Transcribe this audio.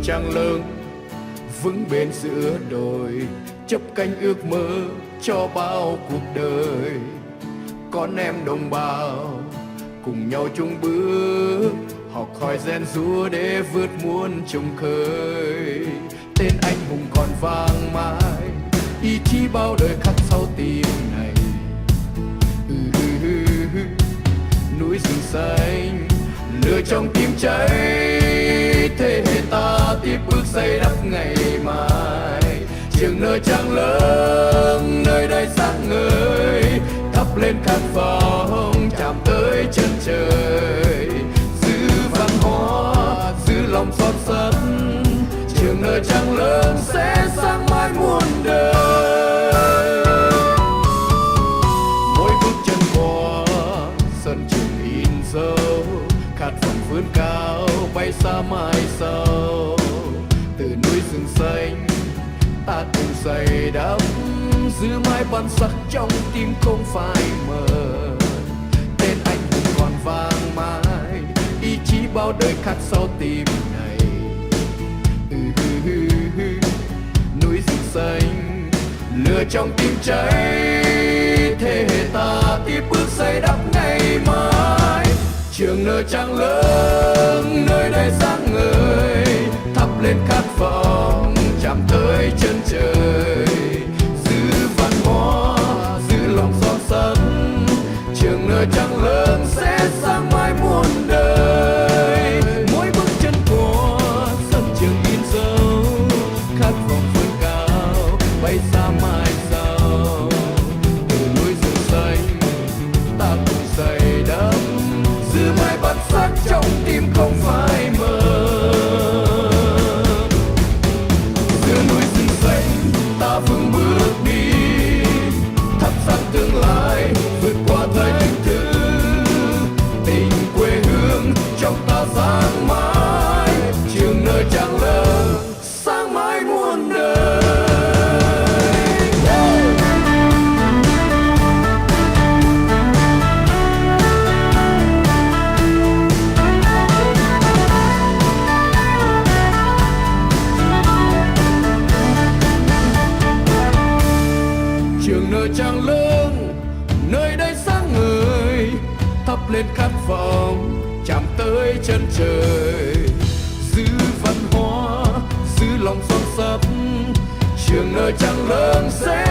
trăng lớn vững bền giữa đồi, chấp cánh ước mơ cho bao cuộc đời. Con em đồng bào cùng nhau chung bước, học hỏi rèn giũa để vượt muôn trùng khơi. Tên anh hùng còn vang mãi, ý chí bao đời khắc sau tim này. Núi rừng xanh lửa trong tim cháy, thế hệ ta tiếp bước xây đắp ngày mai. Trường nơi trăng lớn, nơi đây sáng ngời, thắp lên khát vọng chạm tới chân trời. Giữ văn hóa, giữ lòng son sắt, trường nơi trăng lớn sẽ sáng mãi muôn đời. Mỗi bước chân qua sân trường in dấu, khát vọng vươn cao bay xa mai sau. Từ núi rừng xanh ta cùng xây đắp, giữ mãi bản sắc trong tim không phai mờ. Tên anh hùng còn vang mãi, ý chí bao đời khắc sau tim này. Núi rừng xanh lửa trong tim cháy, thế hệ ta tiếp bước xây đắp ngày mai. Trường nơi trăng lớn, nơi đây sáng ngời, thắp lên khát vọng chạm tới chân trời. Giữ văn hóa, giữ lòng son sắt, trường nơi trăng lớn sẽ sáng mãi muôn đời. Mỗi bước chân qua sân trường in dấu, khát vọng vươn cao bay xa mai sau. Từ núi rừng xanh ta cùng xây đắp, giữ mãi bản sắc trong tim không phai mờ. Giữa núi rừng xanh ta vững bước đi, thắp sáng tương lai vượt qua thời thách thức. Tình quê hương trong ta sáng mãi, trường nơi trăng lớn sáng mãi muôn đời. Trường nơi trăng lớn, nơi đây sáng ngời, thắp lên khát vọng chạm tới chân trời. Giữ văn hóa, giữ lòng son sắt, trường nơi trăng lớn sẽ